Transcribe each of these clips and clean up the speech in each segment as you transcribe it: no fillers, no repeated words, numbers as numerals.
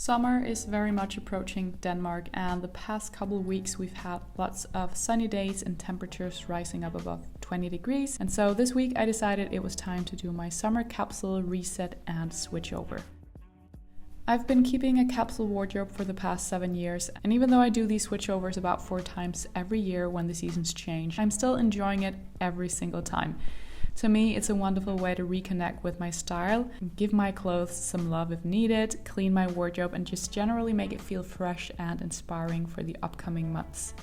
Summer is very much approaching Denmark, and the past couple of weeks we've had lots of sunny days and temperatures rising up above 20 degrees. And so this week I decided it was time to do my summer capsule reset and switch over. I've been keeping a capsule wardrobe for the past 7 years, and even though I do these switchovers about 4 times every year when the seasons change, I'm still enjoying it every single time. To me, it's a wonderful way to reconnect with my style, give my clothes some love if needed, clean my wardrobe, and just generally make it feel fresh and inspiring for the upcoming months.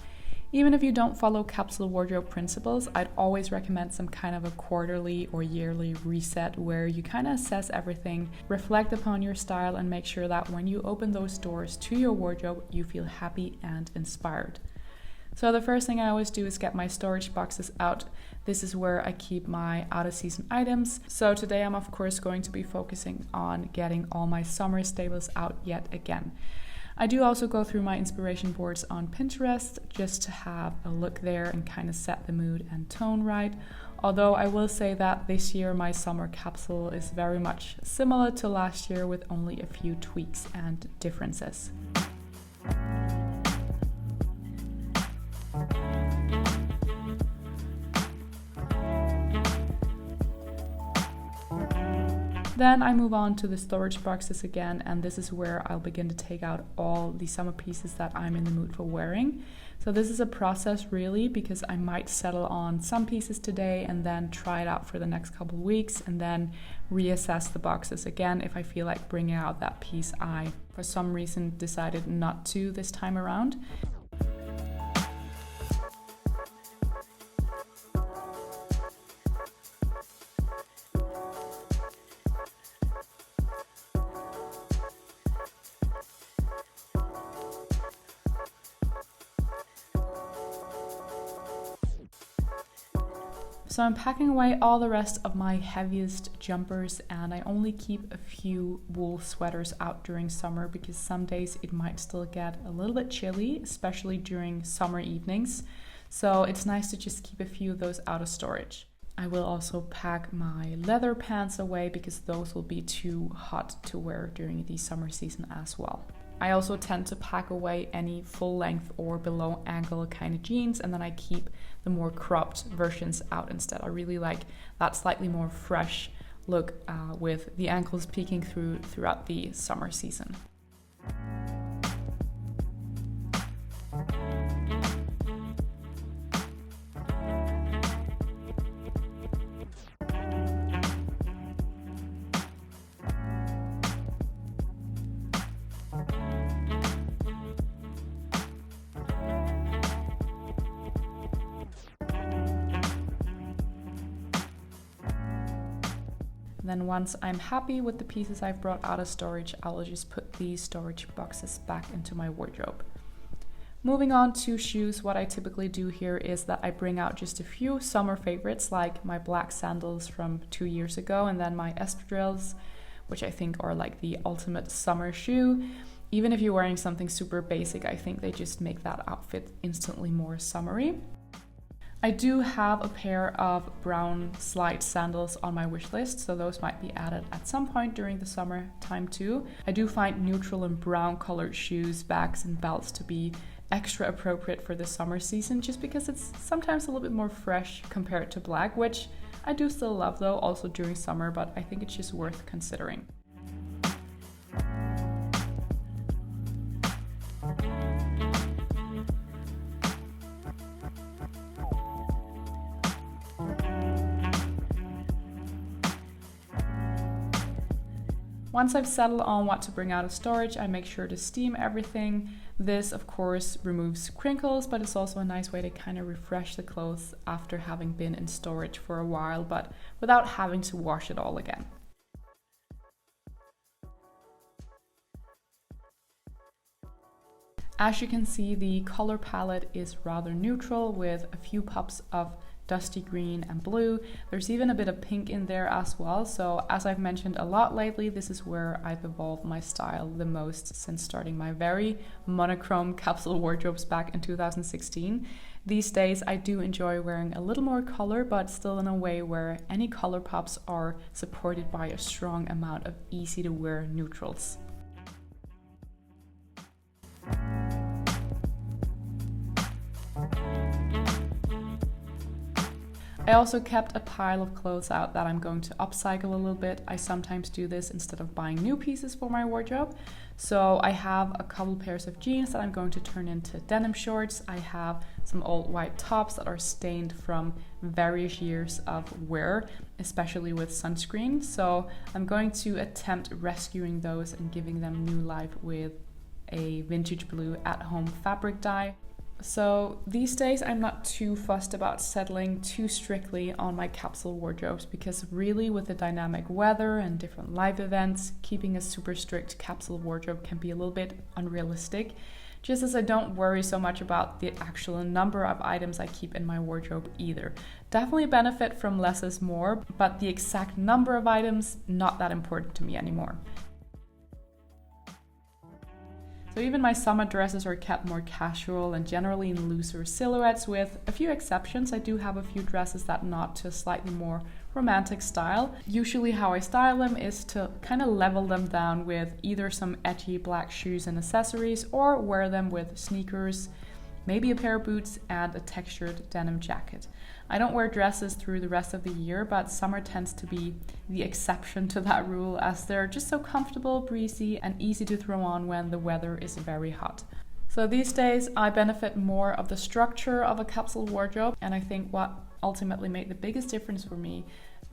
Even if you don't follow capsule wardrobe principles, I'd always recommend some kind of a quarterly or yearly reset where you kind of assess everything, reflect upon your style, and make sure that when you open those doors to your wardrobe, you feel happy and inspired. So the first thing I always do is get my storage boxes out. This is where I keep my out-of-season items. So today I'm of course going to be focusing on getting all my summer staples out yet again. I do also go through my inspiration boards on Pinterest just to have a look there and kind of set the mood and tone right. Although I will say that this year my summer capsule is very much similar to last year with only a few tweaks and differences. Then I move on to the storage boxes again, and this is where I'll begin to take out all the summer pieces that I'm in the mood for wearing. So this is a process really, because I might settle on some pieces today and then try it out for the next couple of weeks and then reassess the boxes again if I feel like bringing out that piece I, for some reason, decided not to this time around. So I'm packing away all the rest of my heaviest jumpers, and I only keep a few wool sweaters out during summer because some days it might still get a little bit chilly, especially during summer evenings. So it's nice to just keep a few of those out of storage. I will also pack my leather pants away because those will be too hot to wear during the summer season as well. I also tend to pack away any full length or below ankle kind of jeans, and then I keep the more cropped versions out instead. I really like that slightly more fresh look with the ankles peeking throughout the summer season. Then once I'm happy with the pieces I've brought out of storage, I'll just put these storage boxes back into my wardrobe. Moving on to shoes, what I typically do here is that I bring out just a few summer favorites like my black sandals from 2 years ago, and then my espadrilles, which I think are like the ultimate summer shoe. Even if you're wearing something super basic, I think they just make that outfit instantly more summery. I do have a pair of brown slide sandals on my wish list, so those might be added at some point during the summer time too. I do find neutral and brown colored shoes, bags and belts to be extra appropriate for the summer season just because it's sometimes a little bit more fresh compared to black, which I do still love though also during summer, but I think it's just worth considering. Once I've settled on what to bring out of storage, I make sure to steam everything. This, of course, removes crinkles, but it's also a nice way to kind of refresh the clothes after having been in storage for a while, but without having to wash it all again. As you can see, the color palette is rather neutral with a few pops of dusty green and blue. There's even a bit of pink in there as well. So as I've mentioned a lot lately, this is where I've evolved my style the most since starting my very monochrome capsule wardrobes back in 2016. These days I do enjoy wearing a little more color, but still in a way where any color pops are supported by a strong amount of easy to wear neutrals. I also kept a pile of clothes out that I'm going to upcycle a little bit. I sometimes do this instead of buying new pieces for my wardrobe. So I have a couple pairs of jeans that I'm going to turn into denim shorts. I have some old white tops that are stained from various years of wear, especially with sunscreen. So I'm going to attempt rescuing those and giving them new life with a vintage blue at-home fabric dye. So these days I'm not too fussed about settling too strictly on my capsule wardrobes, because really with the dynamic weather and different live events, keeping a super strict capsule wardrobe can be a little bit unrealistic, just as I don't worry so much about the actual number of items I keep in my wardrobe either. Definitely benefit from less is more, but the exact number of items, not that important to me anymore. So even my summer dresses are kept more casual and generally in looser silhouettes, with a few exceptions. I do have a few dresses that nod to a slightly more romantic style. Usually how I style them is to kind of level them down with either some edgy black shoes and accessories, or wear them with sneakers, maybe a pair of boots and a textured denim jacket. I don't wear dresses through the rest of the year, but summer tends to be the exception to that rule, as they're just so comfortable, breezy, and easy to throw on when the weather is very hot. So these days I benefit more of the structure of a capsule wardrobe, and I think what ultimately made the biggest difference for me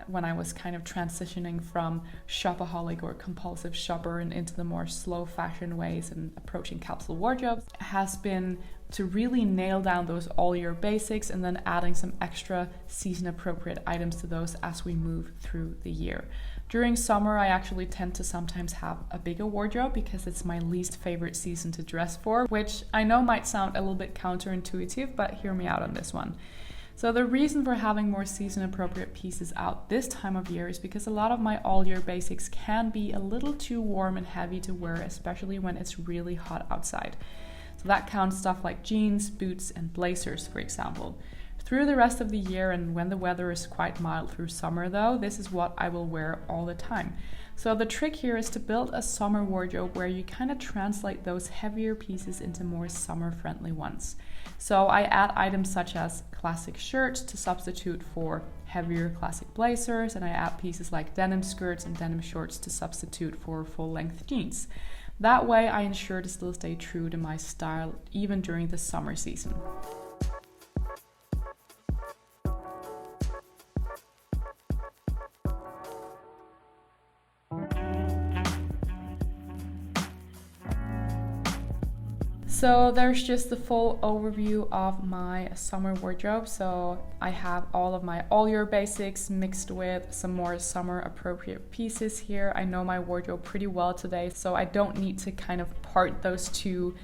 when I was kind of transitioning from shopaholic or compulsive shopper and into the more slow fashion ways and approaching capsule wardrobes has been to really nail down those all year basics, and then adding some extra season appropriate items to those as we move through the year. During summer, I actually tend to sometimes have a bigger wardrobe because it's my least favorite season to dress for, which I know might sound a little bit counterintuitive, but hear me out on this one. So the reason for having more season appropriate pieces out this time of year is because a lot of my all year basics can be a little too warm and heavy to wear, especially when it's really hot outside. So that counts stuff like jeans, boots, and blazers, for example. Through the rest of the year, and when the weather is quite mild through summer though, this is what I will wear all the time. So the trick here is to build a summer wardrobe where you kind of translate those heavier pieces into more summer friendly ones. So I add items such as classic shirts to substitute for heavier classic blazers, and I add pieces like denim skirts and denim shorts to substitute for full-length jeans. That way I ensure to still stay true to my style even during the summer season. So there's just the full overview of my summer wardrobe. So I have all of my all year basics mixed with some more summer appropriate pieces here. I know my wardrobe pretty well today, so I don't need to kind of part those two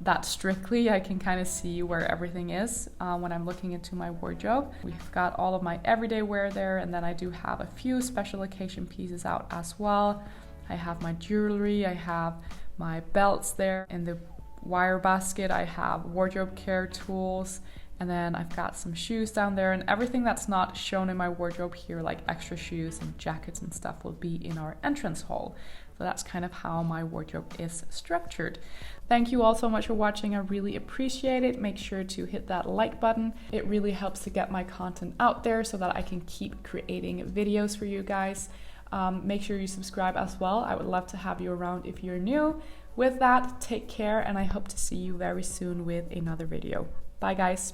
that strictly. I can kind of see where everything is when I'm looking into my wardrobe. We've got all of my everyday wear there, and then I do have a few special occasion pieces out as well. I have my jewelry, I have my belts there in the wire basket, I have wardrobe care tools, and then I've got some shoes down there, and everything that's not shown in my wardrobe here, like extra shoes and jackets and stuff, will be in our entrance hall. So that's kind of how my wardrobe is structured. Thank you all so much for watching. I really appreciate it. Make sure to hit that like button. It really helps to get my content out there so that I can keep creating videos for you guys. Make sure you subscribe as well. I would love to have you around if you're new. With that, take care, and I hope to see you very soon with another video. Bye guys.